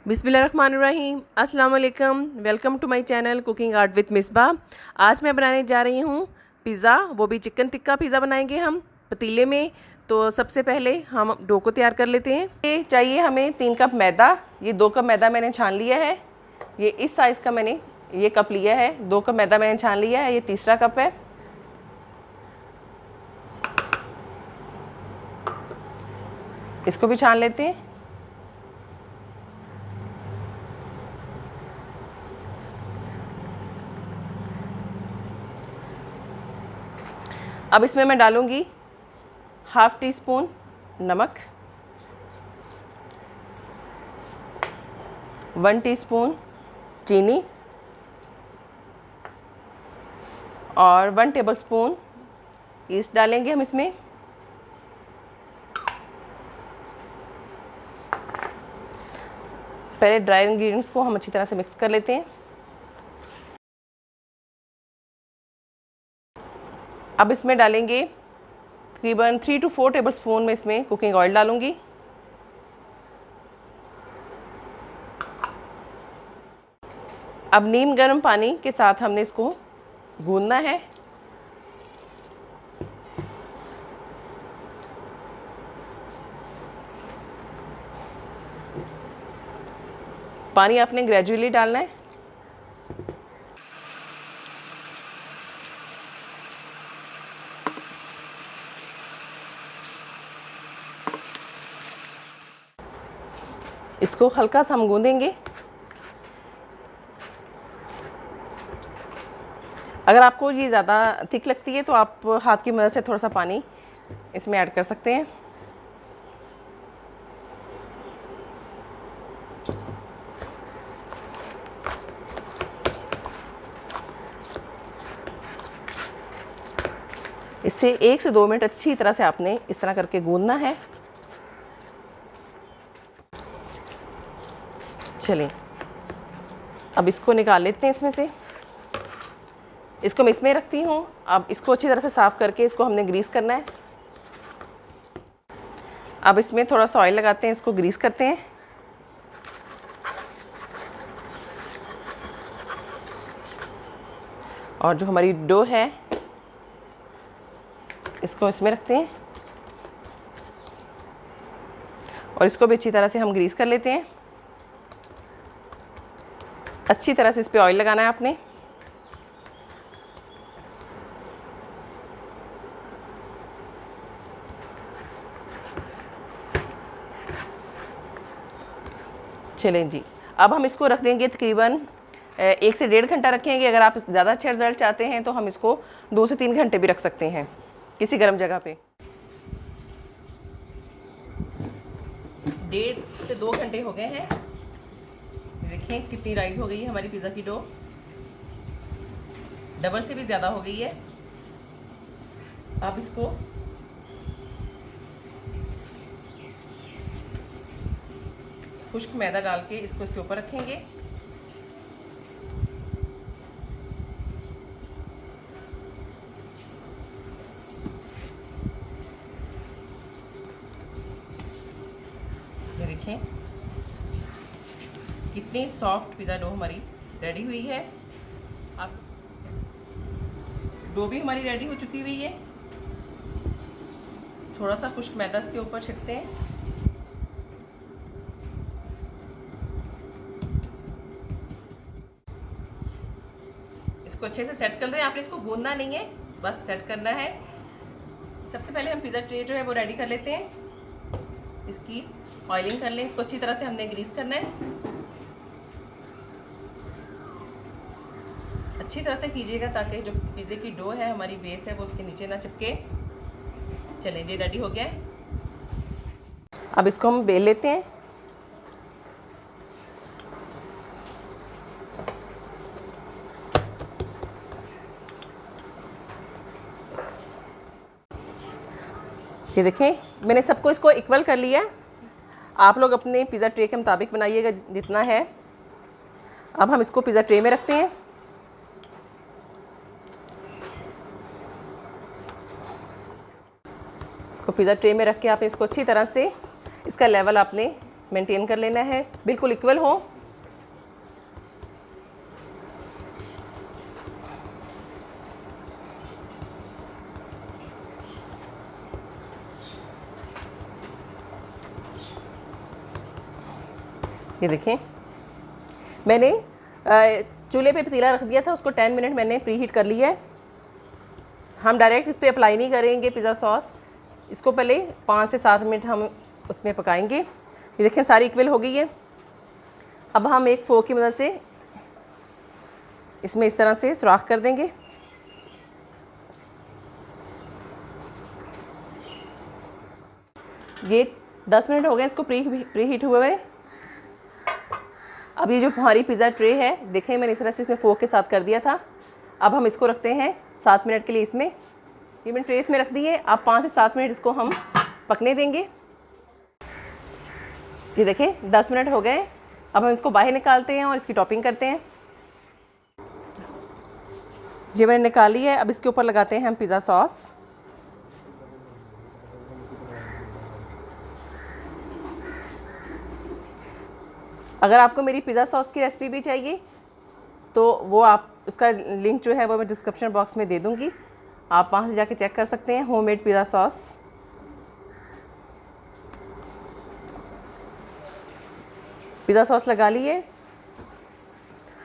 बिस्मिल्लाहिर्रहमानिर्रहीम, अस्सलाम वालेकुम। Welcome to my channel cooking art with Misba. आज मैं बनाने जा रही हूँ पिज़्ज़ा, वो भी चिकन टिक्का पिज़्ज़ा बनाएंगे हम पतीले में। तो सबसे पहले हम डो को तैयार कर लेते हैं। ये चाहिए हमें 3 कप मैदा। ये 2 कप मैदा मैंने छान लिया है। ये इस साइज़ का मैंने ये कप लिया है। 2 कप मैदा मैंने छान लिया है। ये तीसरा कप है। इसको भी छान लेते हैं। अब इसमें मैं डालूंगी हाफ टी स्पून नमक, 1 टीस्पून चीनी और 1 टेबलस्पून ईस्ट डालेंगे हम इसमें। पहले ड्राई इंग्रेडिएंट्स को हम अच्छी तरह से मिक्स कर लेते हैं। अब इसमें डालेंगे तकरीबन 3 to 4 टेबलस्पून में इसमें कुकिंग ऑयल डालूंगी। अब नीम गर्म पानी के साथ हमने इसको गूंदना है। पानी आपने ग्रेजुअली डालना है। इसको हल्का सा हम गूंदेंगे। अगर आपको ये ज़्यादा थिक लगती है तो आप हाथ की मदद से थोड़ा सा पानी इसमें ऐड कर सकते हैं। इससे 1 से 2 मिनट अच्छी तरह से आपने इस तरह करके गूंदना है। चलिए अब इसको निकाल लेते हैं इसमें से। इसको मैं इसमें रखती हूँ। अब इसको अच्छी तरह से साफ़ करके इसको हमने ग्रीस करना है। अब इसमें थोड़ा सा ऑयल लगाते हैं, इसको ग्रीस करते हैं। और जो हमारी डो है इसको इसमें रखते हैं और इसको भी अच्छी तरह से हम ग्रीस कर लेते हैं। अच्छी तरह से इस पे ऑयल लगाना है आपने। चलें जी, अब हम इसको रख देंगे तकरीबन 1 से 1.5 घंटा रखेंगे। अगर आप ज़्यादा अच्छे रिजल्ट चाहते हैं तो हम इसको 2 से 3 घंटे भी रख सकते हैं किसी गर्म जगह पे। 1.5 से 2 घंटे हो गए हैं। देखिए कितनी राइस हो गई है हमारी पिज़्ज़ा की डो, डबल से भी ज़्यादा हो गई है। अब इसको खुश्क मैदा डाल के इसको इसके ऊपर रखेंगे। ये देखिए कितनी सॉफ्ट पिज़्ज़ा डो हमारी रेडी हुई है। अब डो भी हमारी रेडी हो चुकी हुई है। थोड़ा सा खुश्क मैदा इसके ऊपर छिड़कते हैं। इसको अच्छे से सेट कर दें। आपने इसको गूंदना नहीं है, बस सेट करना है। सबसे पहले हम पिज़्ज़ा ट्रे जो है वो रेडी कर लेते हैं। इसकी ऑयलिंग कर लें। इसको अच्छी तरह से हमने ग्रीस करना है। अच्छी तरह से कीजिएगा ताकि जो पिज़्ज़े की डो है हमारी बेस है वो उसके नीचे ना चिपके। चलें ये रेडी हो गया है। अब इसको हम बेल लेते हैं। ये देखें मैंने सबको इसको इक्वल कर लिया। आप लोग अपने पिज़्ज़ा ट्रे के मुताबिक बनाइएगा जितना है। अब हम इसको पिज़्ज़ा ट्रे में रखते हैं। इसको पिज़्ज़ा ट्रे में रख के आपने इसको अच्छी तरह से इसका लेवल आपने मेंटेन कर लेना है, बिल्कुल इक्वल हो। ये देखें, मैंने चूल्हे पे पतीला रख दिया था, उसको 10 मिनट मैंने प्री हीट कर लिया है। हम डायरेक्ट इस पर अप्लाई नहीं करेंगे पिज़्ज़ा सॉस, इसको पहले 5 से 7 मिनट हम उसमें पकाएंगे। ये देखें सारी इक्वल हो गई है। अब हम एक फोक की मदद से इसमें इस तरह से सुराख कर देंगे। ये 10 मिनट हो गए इसको प्री हीट हुए हुए। अब ये जो हमारी पिज़्ज़ा ट्रे है, देखें मैंने इस तरह से इसमें फोक के साथ कर दिया था। अब हम इसको रखते हैं 7 मिनट के लिए इसमें। ये मैंने ट्रे इसमें रख दी है। अब 5 से 7 मिनट इसको हम पकने देंगे। ये देखें 10 मिनट हो गए। अब हम इसको बाहर निकालते हैं और इसकी टॉपिंग करते हैं। ये मैंने निकाली है। अब इसके ऊपर लगाते हैं हम पिज़्ज़ा सॉस। अगर आपको मेरी पिज़्ज़ा सॉस की रेसिपी भी चाहिए तो वो आप उसका लिंक जो है वो मैं डिस्क्रिप्शन बॉक्स में दे दूँगी, आप वहाँ से जाके चेक कर सकते हैं। Homemade pizza sauce. Pizza sauce लगा लिए।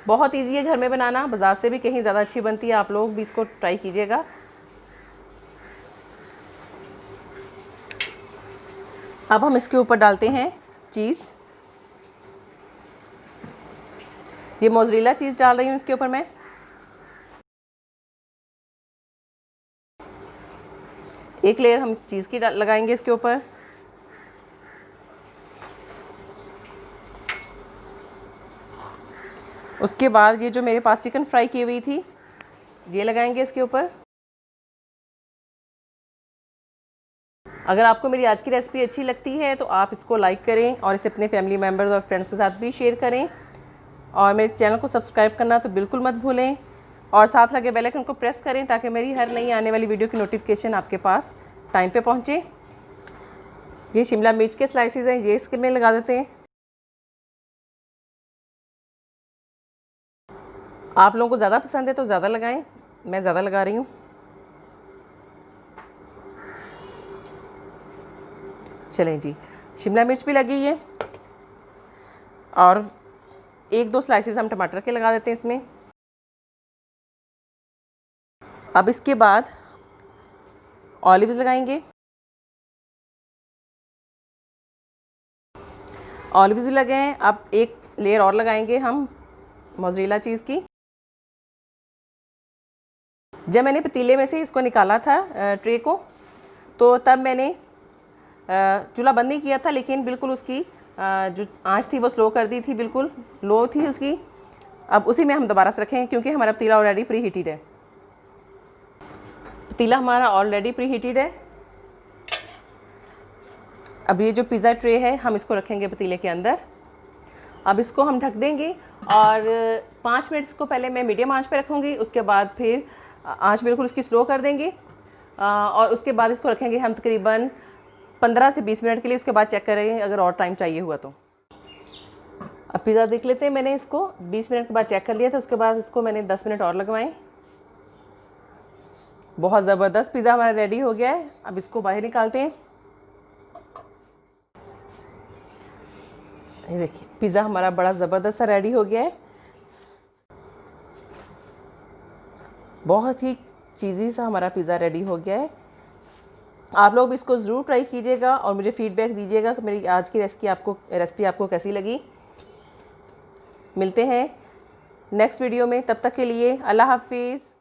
बहुत इजी है घर में बनाना, बाज़ार से भी कहीं ज़्यादा अच्छी बनती है। आप लोग भी इसको ट्राई कीजिएगा। अब हम इसके ऊपर डालते हैं चीज़। ये मोज़रेला चीज़ डाल रही हूँ इसके ऊपर मैं। एक लेयर हम चीज़ की लगाएंगे इसके ऊपर। उसके बाद ये जो मेरे पास चिकन फ्राई की हुई थी ये लगाएंगे इसके ऊपर। अगर आपको मेरी आज की रेसिपी अच्छी लगती है तो आप इसको लाइक करें और इसे अपने फैमिली मेम्बर्स और फ्रेंड्स के साथ भी शेयर करें। और मेरे चैनल को सब्सक्राइब करना तो बिल्कुल मत भूलें और साथ लगे बेल आइकन को प्रेस करें ताकि मेरी हर नई आने वाली वीडियो की नोटिफिकेशन आपके पास टाइम पे पहुंचे। ये शिमला मिर्च के स्लाइसेस हैं, ये इसके में लगा देते हैं। आप लोगों को ज़्यादा पसंद है तो ज़्यादा लगाएं, मैं ज़्यादा लगा रही हूँ। चलें जी, शिमला मिर्च भी लगी है और 1-2 स्लाइसेस हम टमाटर के लगा देते हैं इसमें। अब इसके बाद ऑलिव्स लगाएंगे। ऑलिव्स भी लगे हैं। अब एक लेयर और लगाएंगे हम मोज़रेला चीज़ की। जब मैंने पतीले में से इसको निकाला था ट्रे को, तो तब मैंने चूल्हा बंद नहीं किया था, लेकिन बिल्कुल उसकी जो आंच थी वो स्लो कर दी थी, बिल्कुल लो थी उसकी। अब उसी में हम दोबारा से रखेंगे क्योंकि हमारा पतीला ऑलरेडी प्री हीटेड है। पतीला हमारा ऑलरेडी प्री हीटेड है। अब ये जो पिज़्ज़ा ट्रे है हम इसको रखेंगे पतीले के अंदर। अब इसको हम ढक देंगे और 5 मिनट इसको पहले मैं मीडियम आंच पे रखूँगी। उसके बाद फिर आंच बिल्कुल उसकी स्लो कर देंगे और उसके बाद इसको रखेंगे हम तकरीबन 15 से 20 मिनट के लिए। उसके बाद चेक करेंगे अगर और टाइम चाहिए हुआ तो। अब पिज़्ज़ा देख लेते हैं। मैंने इसको 20 मिनट के बाद चेक कर लिया था। उसके बाद इसको मैंने 10 मिनट और लगवाएं। बहुत ज़बरदस्त पिज़्ज़ा हमारा रेडी हो गया है। अब इसको बाहर निकालते हैं। ये देखिए पिज़्ज़ा हमारा बड़ा ज़बरदस्त सा रेडी हो गया है। बहुत ही चीज़ी सा हमारा पिज़्ज़ा रेडी हो गया है। आप लोग इसको ज़रूर ट्राई कीजिएगा और मुझे फ़ीडबैक दीजिएगा कि मेरी आज की रेसिपी आपको कैसी लगी। मिलते हैं नेक्स्ट वीडियो में, तब तक के लिए अल्लाह हाफिज़।